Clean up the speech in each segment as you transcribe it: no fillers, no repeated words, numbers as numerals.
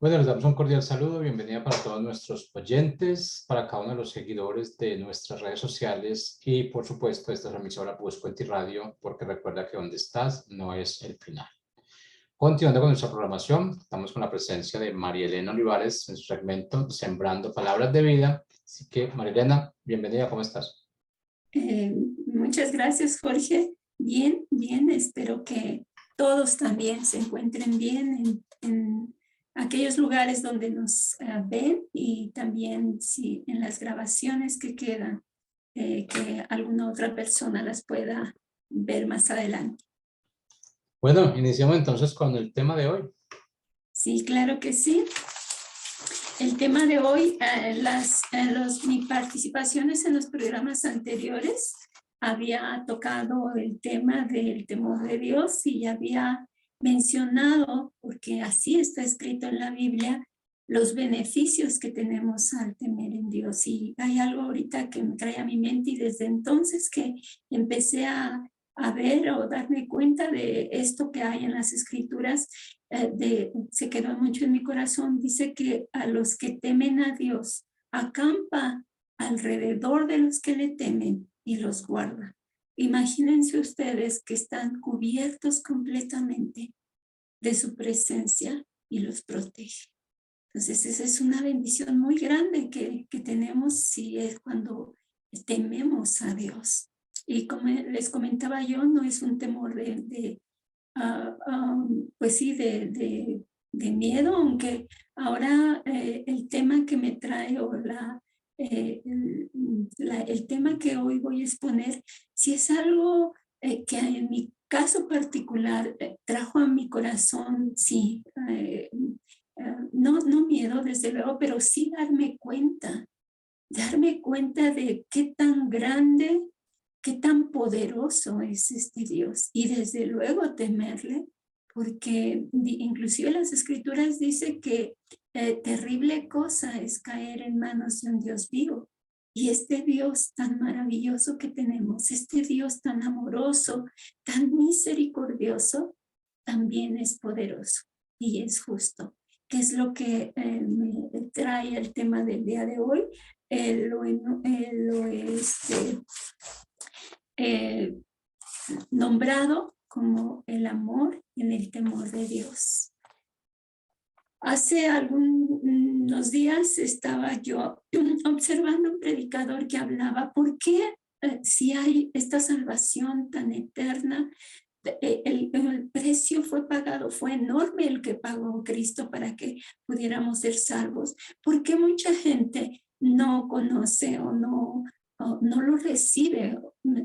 Bueno, les damos un cordial saludo, bienvenida para todos nuestros oyentes, para cada uno de los seguidores de nuestras redes sociales y por supuesto esta es la emisora Buscuenti Radio, porque recuerda que donde estás no es el final. Continuando con nuestra programación, estamos con la presencia de María Elena Olivares en su segmento Sembrando Palabras de Vida. Así que María Elena, bienvenida, ¿cómo estás? Muchas gracias, Jorge. Bien, bien, espero que todos también se encuentren bien en aquellos lugares donde nos ven y también si en las grabaciones que quedan, que alguna otra persona las pueda ver más adelante. Bueno, iniciamos entonces con el tema de hoy. Sí, claro que sí. El tema de hoy, mis participaciones en los programas anteriores, había tocado el tema del temor de Dios y había mencionado, porque así está escrito en la Biblia, los beneficios que tenemos al temer en Dios. Y hay algo ahorita que me trae a mi mente y desde entonces que empecé a ver o darme cuenta de esto que hay en las escrituras, se quedó mucho en mi corazón. Dice que a los que temen a Dios acampa alrededor de los que le temen y los guarda. Imagínense ustedes que están cubiertos completamente de su presencia y los protege. Entonces esa es una bendición muy grande que tenemos si es cuando tememos a Dios. Y como les comentaba yo, no es un temor pues sí, de miedo, aunque ahora el tema que me trae o el tema que hoy voy a exponer, si es algo que en mi caso particular trajo a mi corazón, sí, no miedo desde luego, pero sí darme cuenta de qué tan grande, qué tan poderoso es este Dios y desde luego temerle, porque inclusive las escrituras dicen que terrible cosa es caer en manos de un Dios vivo. Y este Dios tan maravilloso que tenemos, este Dios tan amoroso, tan misericordioso, también es poderoso y es justo. ¿Qué es lo que me trae el tema del día de hoy? Nombrado como el amor en el temor de Dios. Hace algunos días estaba yo observando un predicador que hablaba, ¿por qué si hay esta salvación tan eterna, el precio fue pagado, fue enorme el que pagó Cristo para que pudiéramos ser salvos? ¿Por qué mucha gente no conoce o no lo recibe?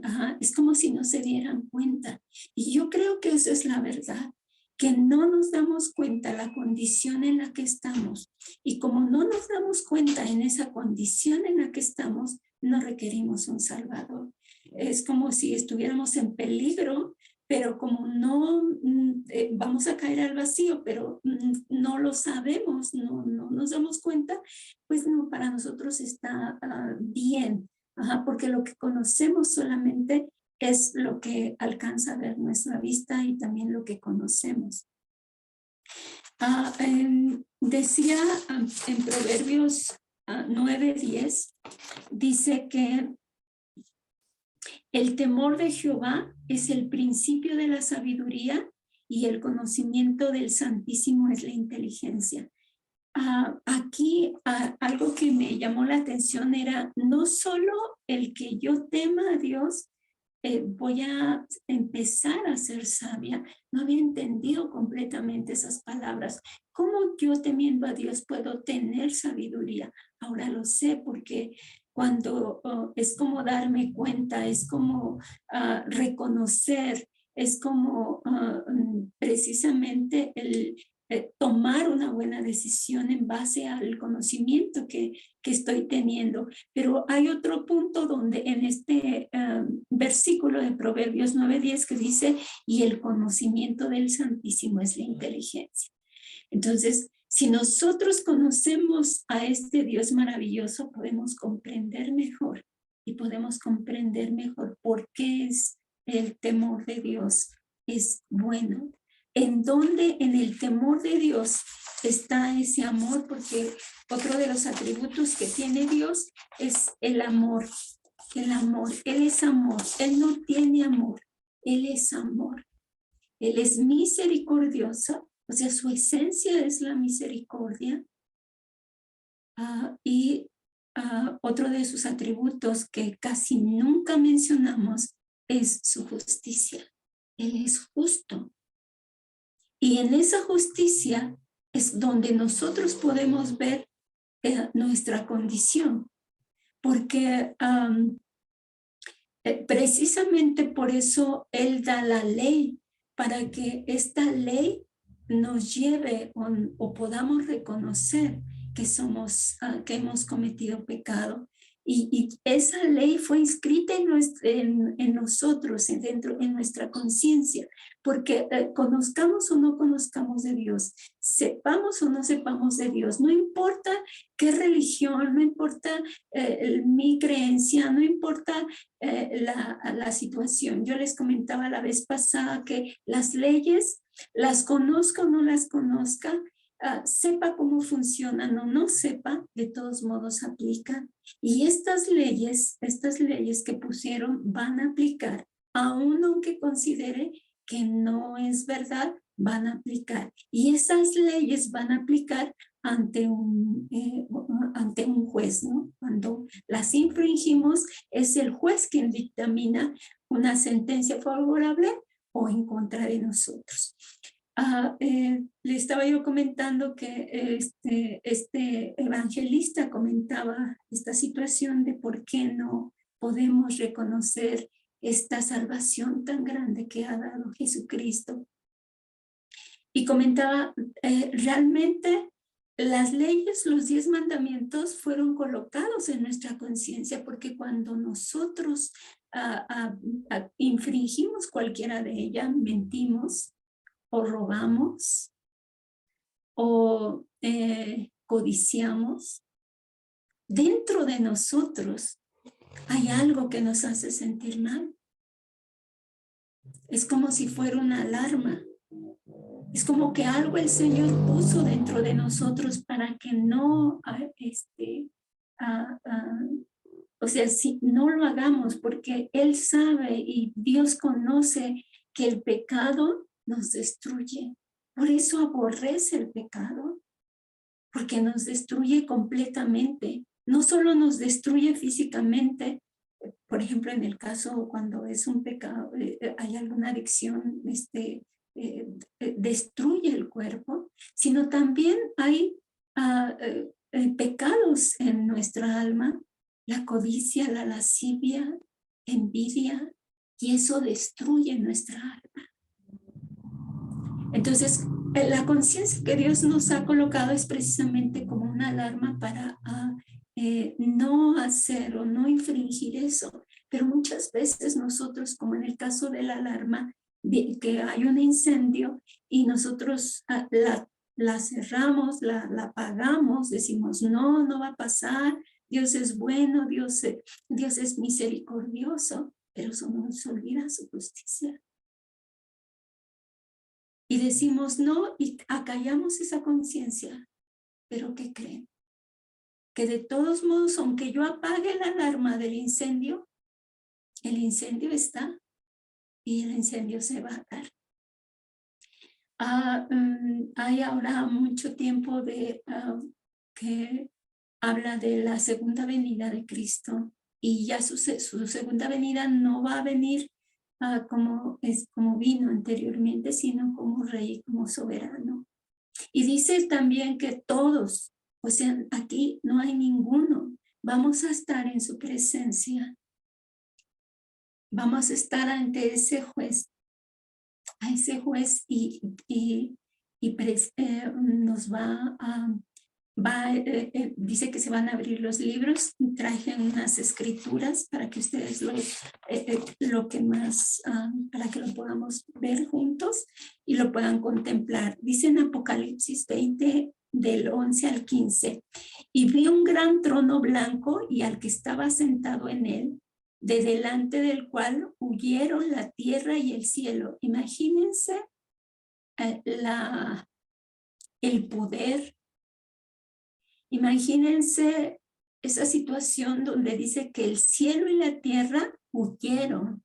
Ajá, es como si no se dieran cuenta. Y yo creo que eso es la verdad, que no nos damos cuenta la condición en la que estamos. Y como no nos damos cuenta en esa condición en la que estamos, no requerimos un Salvador. Es como si estuviéramos en peligro, pero como no vamos a caer al vacío, pero no lo sabemos, no nos damos cuenta, pues no, para nosotros está bien. Ajá, porque lo que conocemos solamente es lo que alcanza a ver nuestra vista y también lo que conocemos. Decía en Proverbios 9:10, dice que el temor de Jehová es el principio de la sabiduría y el conocimiento del Santísimo es la inteligencia. Aquí algo que me llamó la atención era no solo el que yo tema a Dios, voy a empezar a ser sabia. No había entendido completamente esas palabras. ¿Cómo yo temiendo a Dios puedo tener sabiduría? Ahora lo sé porque cuando es como darme cuenta, es como reconocer, es como precisamente el tomar una buena decisión en base al conocimiento que estoy teniendo. Pero hay otro punto donde en este versículo de Proverbios 9:10 que dice, y el conocimiento del Santísimo es la inteligencia. Entonces, si nosotros conocemos a este Dios maravilloso, podemos comprender mejor y podemos comprender mejor por qué es el temor de Dios es bueno. En donde en el temor de Dios está ese amor, porque otro de los atributos que tiene Dios es el amor. El amor, Él es amor, Él no tiene amor, Él es amor. Él es misericordioso, o sea, su esencia es la misericordia. Otro de sus atributos que casi nunca mencionamos es su justicia. Él es justo. Y en esa justicia es donde nosotros podemos ver nuestra condición. Porque precisamente por eso Él da la ley, para que esta ley nos lleve o podamos reconocer que que hemos cometido pecado. Y esa ley fue inscrita en nosotros, en nuestra conciencia, porque conozcamos o no conozcamos de Dios, sepamos o no sepamos de Dios, no importa qué religión, no importa mi creencia, no importa la situación. Yo les comentaba la vez pasada que las leyes, las conozca o no las conozca, sepa cómo funcionan o no sepa, de todos modos aplican. Y estas leyes que pusieron van a aplicar, aun aunque considere que no es verdad, van a aplicar. Y esas leyes van a aplicar ante un juez, ¿no? Cuando las infringimos, es el juez quien dictamina una sentencia favorable o en contra de nosotros. Le estaba yo comentando que este evangelista comentaba esta situación de por qué no podemos reconocer esta salvación tan grande que ha dado Jesucristo. Y comentaba, realmente las leyes, los 10 mandamientos fueron colocados en nuestra conciencia, porque cuando nosotros infringimos cualquiera de ellas, mentimos, o robamos, o codiciamos, dentro de nosotros hay algo que nos hace sentir mal. Es como si fuera una alarma. Es como que algo el Señor puso dentro de nosotros para que no, o sea, si no lo hagamos, porque Él sabe y Dios conoce que el pecado nos destruye. Por eso aborrece el pecado, porque nos destruye completamente. No solo nos destruye físicamente, por ejemplo, en el caso cuando es un pecado, hay alguna adicción, destruye el cuerpo, sino también hay pecados en nuestra alma, la codicia, la lascivia, envidia, y eso destruye nuestra alma. Entonces, la conciencia que Dios nos ha colocado es precisamente como una alarma para no hacer o no infringir eso. Pero muchas veces nosotros, como en el caso de la alarma, que hay un incendio y nosotros la cerramos, la apagamos, decimos no va a pasar, Dios es bueno, Dios es misericordioso, pero eso no nos olvida su justicia. Y decimos no y acallamos esa conciencia. ¿Pero qué creen? Que de todos modos, aunque yo apague la alarma del incendio, el incendio está y el incendio se va a dar. Hay ahora mucho tiempo que habla de la segunda venida de Cristo, y ya su segunda venida no va a venir como vino anteriormente, sino como rey, como soberano. Y dice también que todos, o sea, aquí no hay ninguno, vamos a estar en su presencia. Vamos a estar ante ese juez, a ese juez, y nos dice que se van a abrir los libros. Traje unas escrituras para que ustedes lo que más, para que lo podamos ver juntos y lo puedan contemplar. Dice en Apocalipsis 20, del 11 al 15, y vi un gran trono blanco y al que estaba sentado en él, de delante del cual huyeron la tierra y el cielo. Imagínense el poder. Imagínense esa situación donde dice que el cielo y la tierra huyeron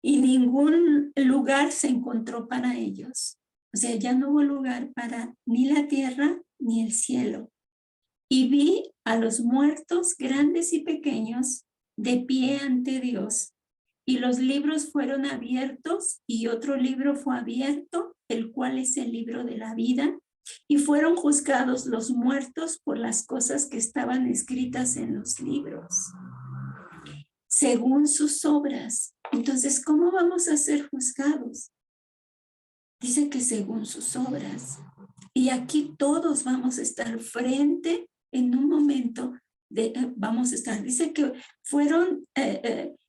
y ningún lugar se encontró para ellos. O sea, ya no hubo lugar para ni la tierra ni el cielo. Y vi a los muertos, grandes y pequeños, de pie ante Dios. Y los libros fueron abiertos, y otro libro fue abierto, el cual es el libro de la vida. Y fueron juzgados los muertos por las cosas que estaban escritas en los libros, según sus obras. Entonces, ¿cómo vamos a ser juzgados? Dice que según sus obras. Y aquí todos vamos a estar frente en un momento vamos a estar. Dice que fueron,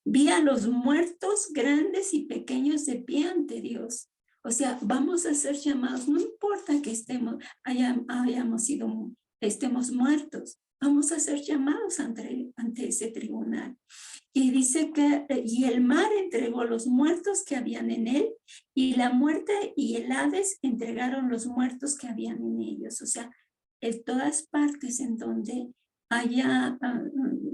vi a los muertos grandes y pequeños de pie ante Dios. O sea, vamos a ser llamados, no importa que estemos muertos, vamos a ser llamados ante ese tribunal. Y dice que, y el mar entregó los muertos que habían en él, y la muerte y el Hades entregaron los muertos que habían en ellos. O sea, en todas partes en donde haya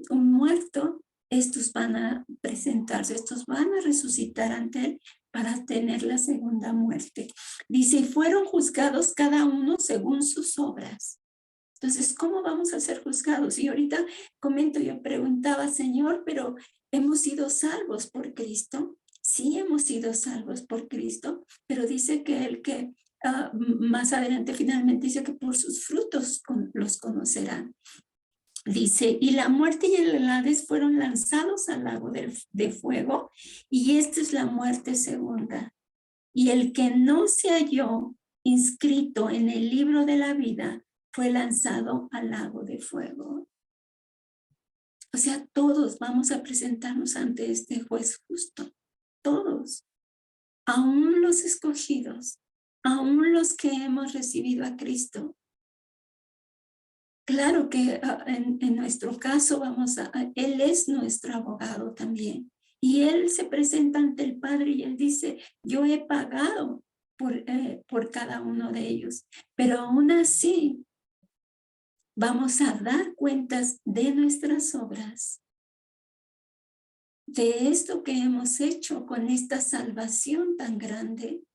un muerto, estos van a presentarse, estos van a resucitar ante él para tener la segunda muerte. Dice, y fueron juzgados cada uno según sus obras. Entonces, ¿cómo vamos a ser juzgados? Y ahorita comento, yo preguntaba, Señor, pero ¿hemos sido salvos por Cristo? Sí, hemos sido salvos por Cristo, pero dice que el que más adelante finalmente dice que por sus frutos los conocerán. Dice, y la muerte y el Hades fueron lanzados al lago de fuego, y esta es la muerte segunda. Y el que no se halló inscrito en el libro de la vida fue lanzado al lago de fuego. O sea, todos vamos a presentarnos ante este juez justo. Todos. Aún los escogidos. Aún los que hemos recibido a Cristo. Claro que en nuestro caso Él es nuestro abogado también. Y Él se presenta ante el Padre y Él dice, yo he pagado por cada uno de ellos. Pero aún así, vamos a dar cuentas de nuestras obras, de esto que hemos hecho con esta salvación tan grande,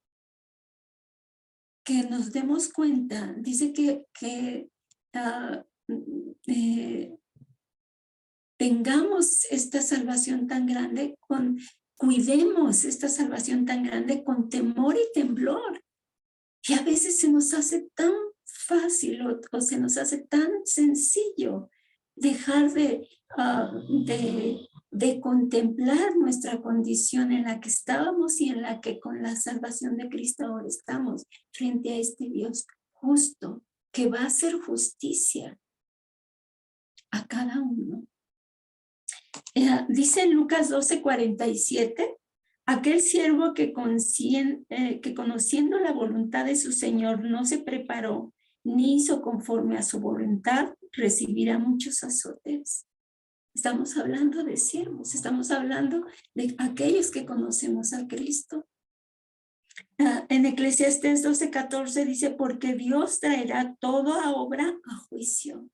que nos demos cuenta. Dice que tengamos esta salvación tan grande, cuidemos esta salvación tan grande con temor y temblor. Y a veces se nos hace tan fácil o se nos hace tan sencillo dejar de contemplar nuestra condición en la que estábamos y en la que con la salvación de Cristo ahora estamos frente a este Dios justo que va a hacer justicia a cada uno. Dice en Lucas 12:47, aquel siervo que conociendo la voluntad de su Señor no se preparó ni hizo conforme a su voluntad, recibirá muchos azotes. Estamos hablando de siervos, estamos hablando de aquellos que conocemos a Cristo. En Eclesiastés 12:14 dice, porque Dios traerá toda obra a juicio.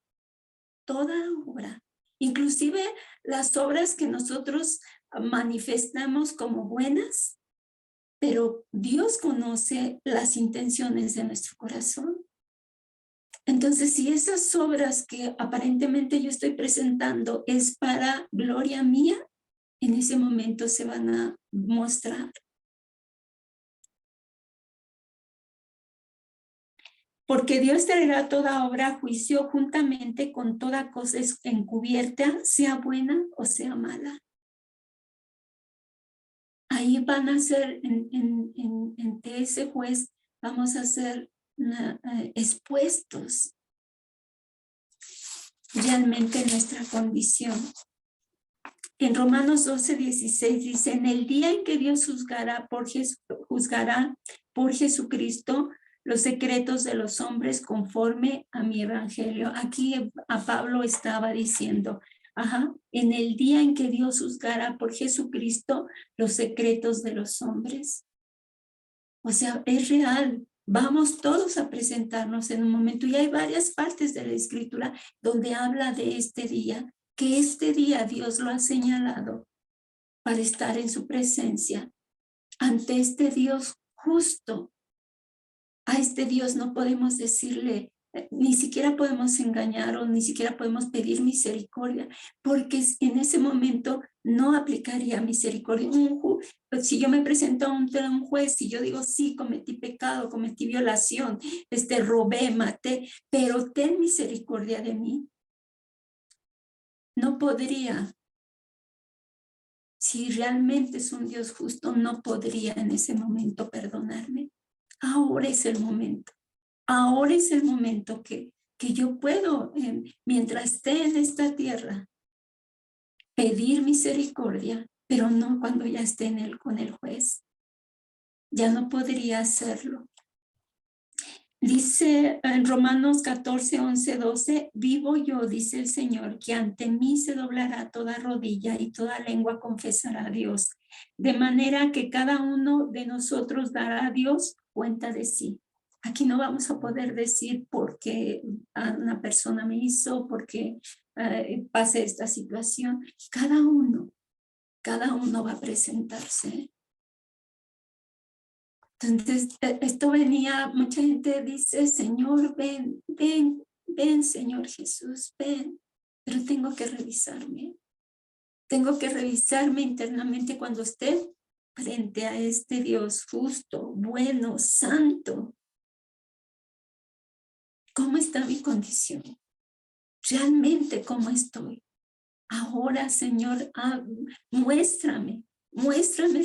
Toda obra. Inclusive las obras que nosotros manifestamos como buenas, pero Dios conoce las intenciones de nuestro corazón. Entonces, si esas obras que aparentemente yo estoy presentando es para gloria mía, en ese momento se van a mostrar. Porque Dios traerá toda obra a juicio juntamente con toda cosa encubierta, sea buena o sea mala. Ahí van a ser, ante ese juez, vamos a ser expuestos realmente nuestra condición. En Romanos 12:16 dice, en el día en que Dios juzgará por Jesucristo los secretos de los hombres conforme a mi evangelio. Aquí a Pablo estaba diciendo, en el día en que Dios juzgará por Jesucristo los secretos de los hombres. O sea, es real. Vamos todos a presentarnos en un momento. Y hay varias partes de la Escritura donde habla de este día, que este día Dios lo ha señalado para estar en su presencia ante este Dios justo. A este Dios no podemos decirle, ni siquiera podemos engañar o ni siquiera podemos pedir misericordia, porque en ese momento no aplicaría misericordia. Si yo me presento ante un juez y yo digo, sí, cometí pecado, cometí violación, robé, maté, pero ten misericordia de mí. No podría. Si realmente es un Dios justo, no podría en ese momento perdonarme. Ahora es el momento. Ahora es el momento que yo puedo, mientras esté en esta tierra, pedir misericordia, pero no cuando ya esté con el juez. Ya no podría hacerlo. Dice en Romanos 14, 11, 12, vivo yo, dice el Señor, que ante mí se doblará toda rodilla y toda lengua confesará a Dios, de manera que cada uno de nosotros dará a Dios cuenta de sí. Aquí no vamos a poder decir por qué una persona me hizo, por qué pase esta situación. Cada uno va a presentarse. Entonces, esto venía, mucha gente dice, Señor, ven, ven, ven, Señor Jesús, ven. Pero tengo que revisarme. Tengo que revisarme internamente cuando esté frente a este Dios justo, bueno, santo. ¿Cómo está mi condición? ¿Realmente cómo estoy? Ahora, Señor, muéstrame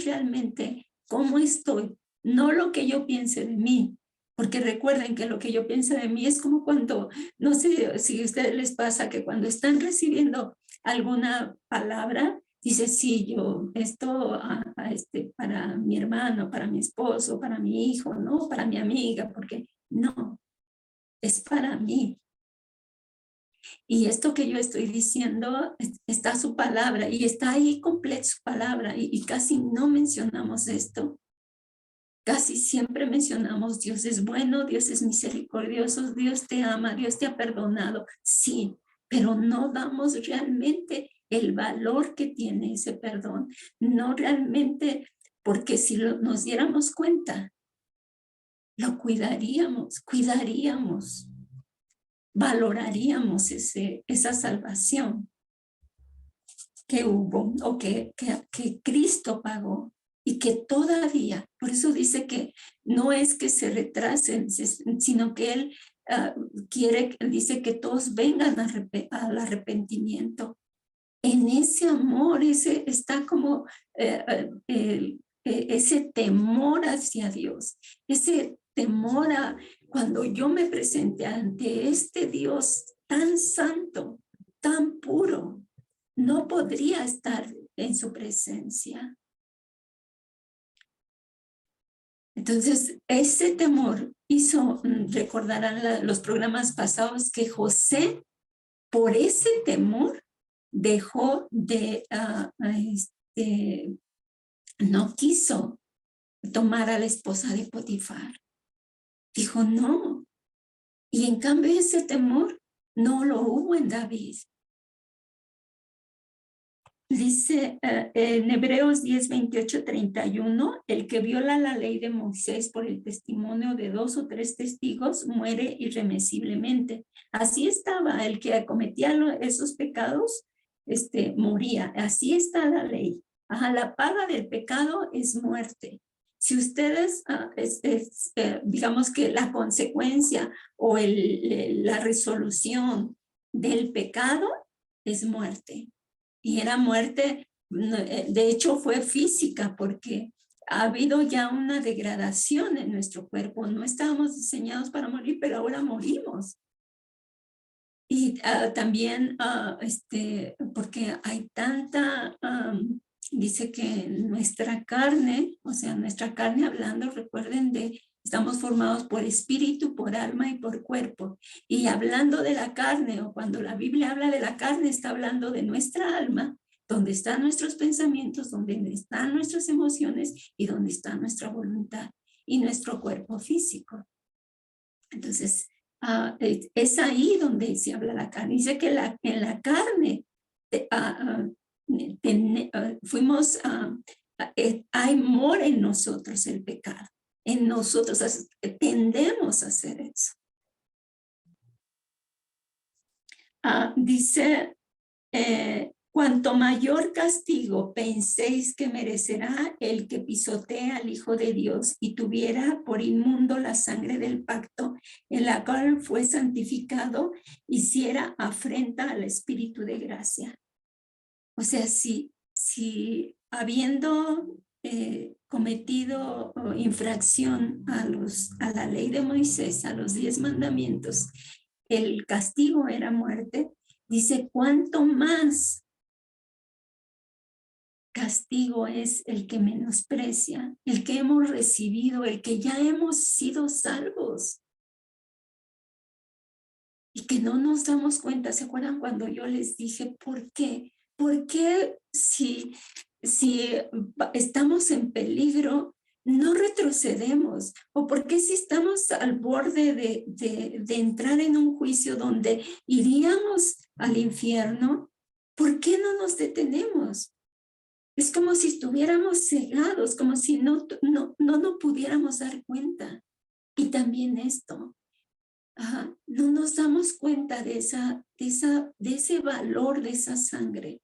realmente cómo estoy. No lo que yo piense de mí, porque recuerden que lo que yo pienso de mí es como cuando, no sé si a ustedes les pasa que cuando están recibiendo alguna palabra, dice, sí, yo, esto para mi hermano, para mi esposo, para mi hijo, no, para mi amiga, porque no, es para mí. Y esto que yo estoy diciendo, está su palabra y está ahí completa su palabra y casi no mencionamos esto. Casi siempre mencionamos Dios es bueno, Dios es misericordioso, Dios te ama, Dios te ha perdonado. Sí, pero no damos realmente el valor que tiene ese perdón. No realmente, porque si nos diéramos cuenta, lo cuidaríamos, valoraríamos esa salvación que hubo o que Cristo pagó y que todavía, por eso dice que no es que se retrasen, sino que Él dice que todos vengan al arrepentimiento. En ese amor, está como ese temor hacia Dios, ese temor a cuando yo me presente ante este Dios tan santo, tan puro, no podría estar en su presencia. Entonces, ese temor hizo, recordarán los programas pasados, que José, por ese temor, dejó no quiso tomar a la esposa de Potifar. Dijo no. Y en cambio ese temor no lo hubo en David. Dice en Hebreos 10, 28, 31, el que viola la ley de Moisés por el testimonio de 2 o 3 testigos muere irremisiblemente. Así estaba, el que cometía esos pecados, moría. Así está la ley. La paga del pecado es muerte. Si ustedes, digamos que la consecuencia o la resolución del pecado es muerte. Y era muerte, de hecho fue física, porque ha habido ya una degradación en nuestro cuerpo. No estábamos diseñados para morir, pero ahora morimos. Y también, porque hay tanta, dice que nuestra carne, o sea, nuestra carne hablando, recuerden estamos formados por espíritu, por alma y por cuerpo. Y hablando de la carne, o cuando la Biblia habla de la carne, está hablando de nuestra alma, donde están nuestros pensamientos, donde están nuestras emociones y donde está nuestra voluntad y nuestro cuerpo físico. Entonces, es ahí donde se habla la carne. Dice que en la carne fuimos, hay mora en nosotros el pecado. En nosotros tendemos a hacer eso. Dice, cuanto mayor castigo penséis que merecerá el que pisotea al Hijo de Dios y tuviera por inmundo la sangre del pacto en la cual fue santificado, hiciera afrenta al Espíritu de gracia. O sea, si habiendo cometido infracción a la ley de Moisés, a los 10 mandamientos, el castigo era muerte, dice, ¿cuánto más castigo es el que menosprecia, el que hemos recibido, el que ya hemos sido salvos? Y que no nos damos cuenta. ¿Se acuerdan cuando yo les dije por qué? ¿Por qué si estamos en peligro no retrocedemos? ¿O por qué si estamos al borde de entrar en un juicio donde iríamos al infierno, por qué no nos detenemos? Es como si estuviéramos cegados, como si no pudiéramos dar cuenta. Y también esto, no nos damos cuenta de ese valor de esa sangre.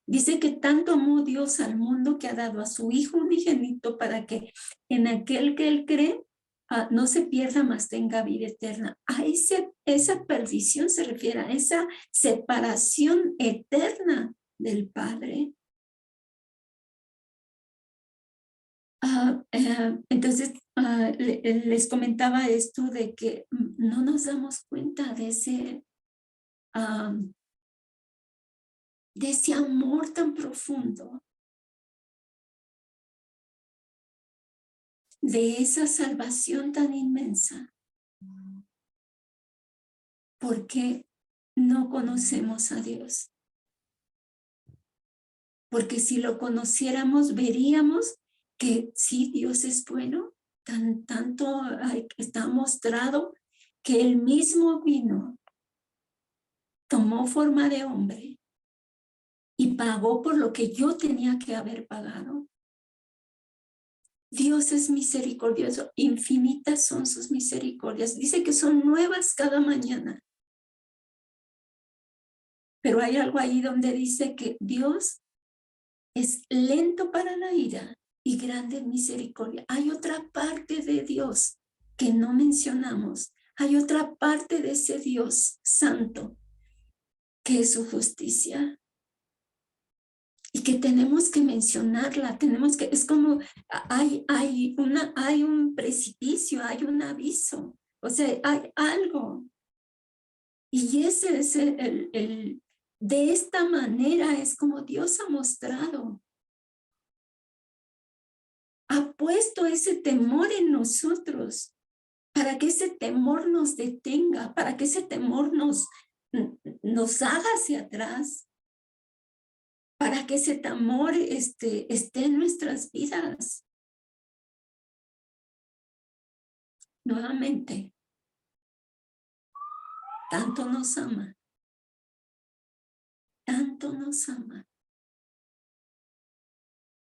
Dice que tanto amó Dios al mundo que ha dado a su Hijo unigénito para que en aquel que Él cree no se pierda, mas tenga vida eterna. Esa perdición se refiere a esa separación eterna del Padre. Entonces, les comentaba esto de que no nos damos cuenta de ese amor tan profundo, de esa salvación tan inmensa, porque no conocemos a Dios. Porque si lo conociéramos, veríamos que sí, Dios es bueno, tanto está mostrado que Él mismo vino, tomó forma de hombre y pagó por lo que yo tenía que haber pagado. Dios es misericordioso, infinitas son sus misericordias. Dice que son nuevas cada mañana. Pero hay algo ahí donde dice que Dios es lento para la ira y grande en misericordia. Hay otra parte de Dios que no mencionamos. Hay otra parte de ese Dios santo que es su justicia. Y que tenemos que mencionarla, es como hay un precipicio, hay un aviso, o sea, hay algo. Y ese es de esta manera es como Dios ha mostrado. Ha puesto ese temor en nosotros, para que ese temor nos detenga, para que ese temor nos haga hacia atrás, para que ese temor esté en nuestras vidas. Nuevamente, tanto nos ama,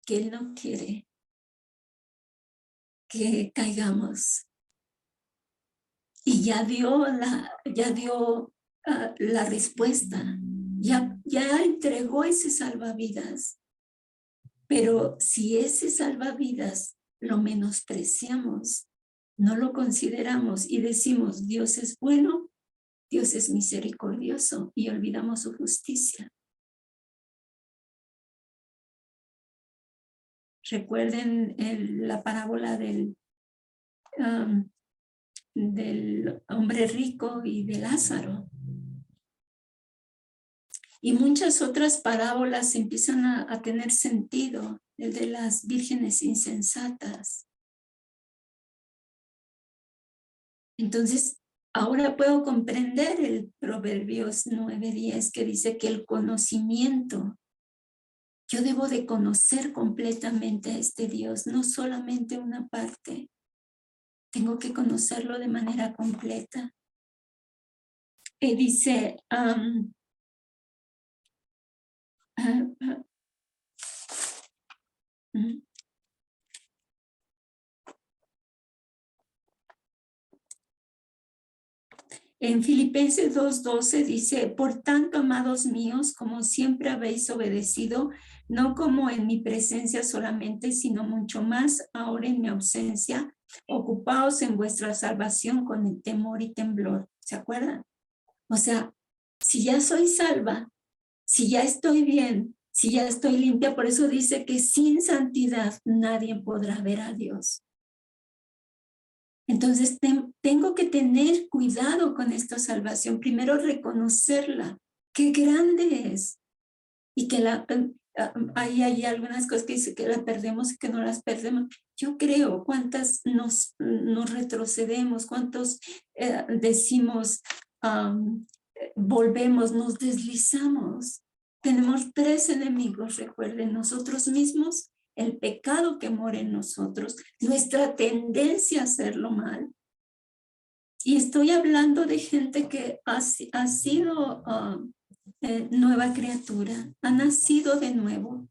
que Él no quiere que caigamos. Y ya dio la respuesta, ya entregó ese salvavidas. Pero si ese salvavidas lo menospreciamos, no lo consideramos y decimos Dios es bueno, Dios es misericordioso y olvidamos su justicia. Recuerden la parábola del hombre rico y de Lázaro. Y muchas otras parábolas empiezan a tener sentido, el de las vírgenes insensatas. Entonces, ahora puedo comprender el Proverbios 9:10 que dice que el conocimiento, yo debo de conocer completamente a este Dios, no solamente una parte. Tengo que conocerlo de manera completa. Y dice, en Filipenses 2:12 dice, por tanto, amados míos, como siempre habéis obedecido, no como en mi presencia solamente, sino mucho más ahora en mi ausencia, ocupaos en vuestra salvación con el temor y temblor. ¿Se acuerdan? O sea, si ya soy salva, si ya estoy bien, si ya estoy limpia, por eso dice que sin santidad nadie podrá ver a Dios. Entonces tengo que tener cuidado con esta salvación. Primero reconocerla, qué grande es. Y que hay algunas cosas que dice que la perdemos y que no las perdemos. Yo creo cuántas nos retrocedemos, cuántos decimos, volvemos, nos deslizamos. Tenemos 3 enemigos, recuerden, nosotros mismos, el pecado que mora en nosotros, nuestra tendencia a hacerlo mal. Y estoy hablando de gente que ha sido nueva criatura, ha nacido de nuevo.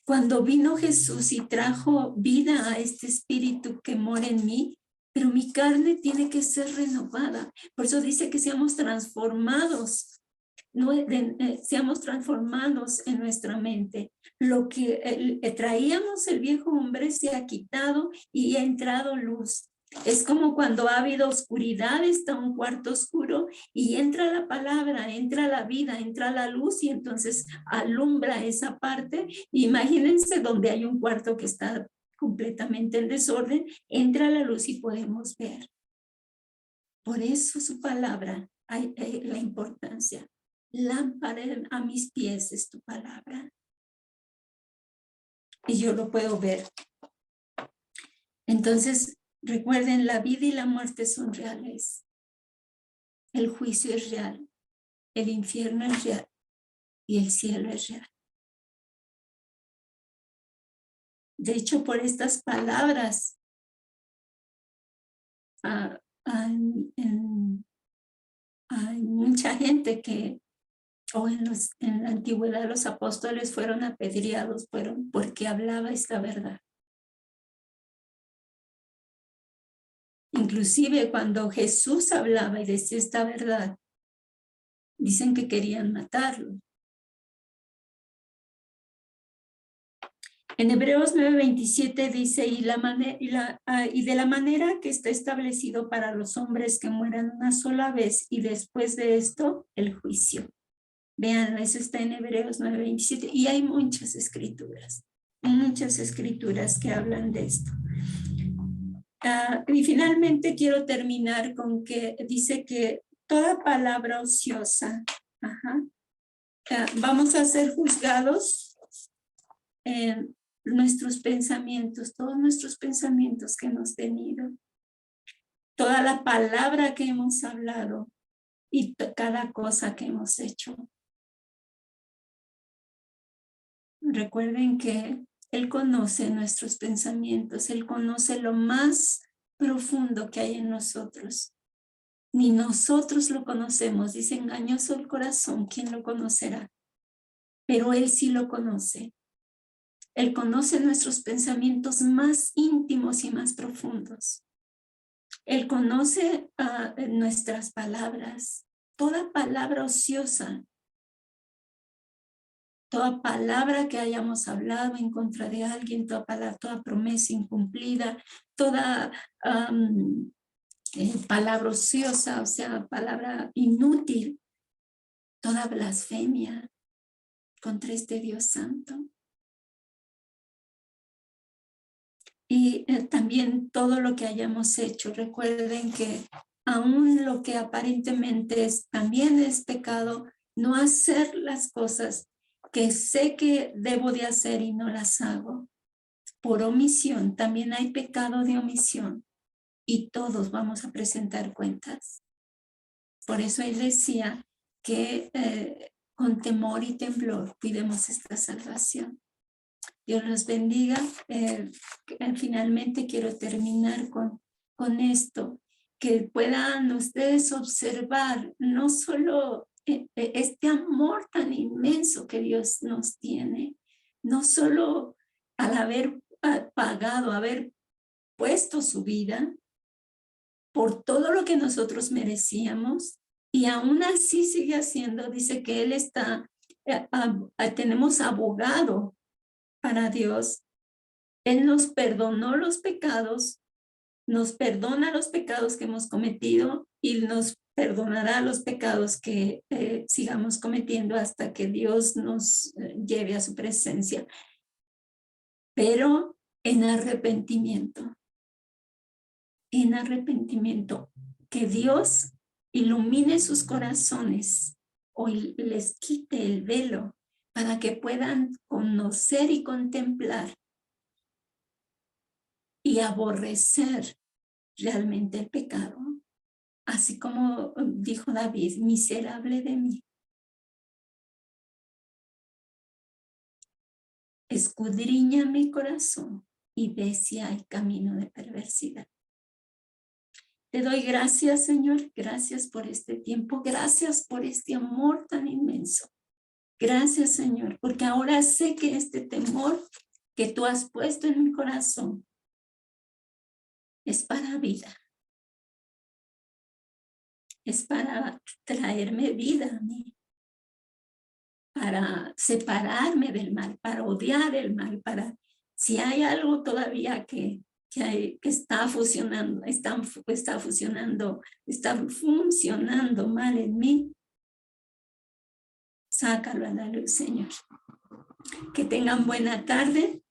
Cuando vino Jesús y trajo vida a este espíritu que mora en mí, pero mi carne tiene que ser renovada. Por eso dice que seamos transformados. Seamos transformados en nuestra mente. Lo que traíamos el viejo hombre se ha quitado y ha entrado luz. Es como cuando ha habido oscuridad, está un cuarto oscuro y entra la palabra, entra la vida, entra la luz y entonces alumbra esa parte. Imagínense donde hay un cuarto que está completamente en desorden, entra la luz y podemos ver. Por eso su palabra, hay la importancia. Lámpara a mis pies es tu palabra. Y yo lo puedo ver. Entonces, recuerden, la vida y la muerte son reales. El juicio es real. El infierno es real. Y el cielo es real. De hecho, por estas palabras, hay mucha gente que en la antigüedad los apóstoles fueron apedreados porque hablaba esta verdad. Inclusive cuando Jesús hablaba y decía esta verdad, dicen que querían matarlo. En Hebreos 9:27 dice, y de la manera que está establecido para los hombres que mueran una sola vez y después de esto, el juicio. Vean, eso está en Hebreos 9:27 y hay muchas escrituras que hablan de esto. Y finalmente quiero terminar con que dice que toda palabra ociosa, vamos a ser juzgados en nuestros pensamientos, todos nuestros pensamientos que hemos tenido, toda la palabra que hemos hablado y cada cosa que hemos hecho. Recuerden que Él conoce nuestros pensamientos, Él conoce lo más profundo que hay en nosotros. Ni nosotros lo conocemos, dice engañoso el corazón, ¿quién lo conocerá? Pero Él sí lo conoce. Él conoce nuestros pensamientos más íntimos y más profundos. Él conoce nuestras palabras, toda palabra ociosa, toda palabra que hayamos hablado en contra de alguien, toda promesa incumplida, toda palabra ociosa, o sea, palabra inútil, toda blasfemia contra este Dios santo. Y también todo lo que hayamos hecho. Recuerden que aún lo que aparentemente también es pecado, no hacer las cosas que sé que debo de hacer y no las hago. Por omisión, también hay pecado de omisión y todos vamos a presentar cuentas. Por eso él decía que con temor y temblor cuidemos esta salvación. Dios los bendiga. Finalmente quiero terminar con con esto, que puedan ustedes observar no solo este amor tan inmenso que Dios nos tiene, no solo al haber pagado, haber puesto su vida por todo lo que nosotros merecíamos, y aún así sigue haciendo, dice que Él está, tenemos abogado para Dios. Él nos perdonó los pecados, nos perdona los pecados que hemos cometido y nos perdonará los pecados que sigamos cometiendo hasta que Dios nos lleve a su presencia. Pero en arrepentimiento, que Dios ilumine sus corazones o les quite el velo para que puedan conocer y contemplar y aborrecer realmente el pecado. Así como dijo David, miserable de mí. Escudriña mi corazón y ve si hay camino de perversidad. Te doy gracias, Señor, gracias por este tiempo, gracias por este amor tan inmenso. Gracias, Señor, porque ahora sé que este temor que tú has puesto en mi corazón es para vida. Es para traerme vida a mí, para separarme del mal, para odiar el mal, para si hay algo todavía que está funcionando mal en mí, sácalo a la luz, Señor. Que tengan buena tarde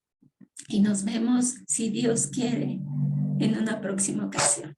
y nos vemos, si Dios quiere, en una próxima ocasión.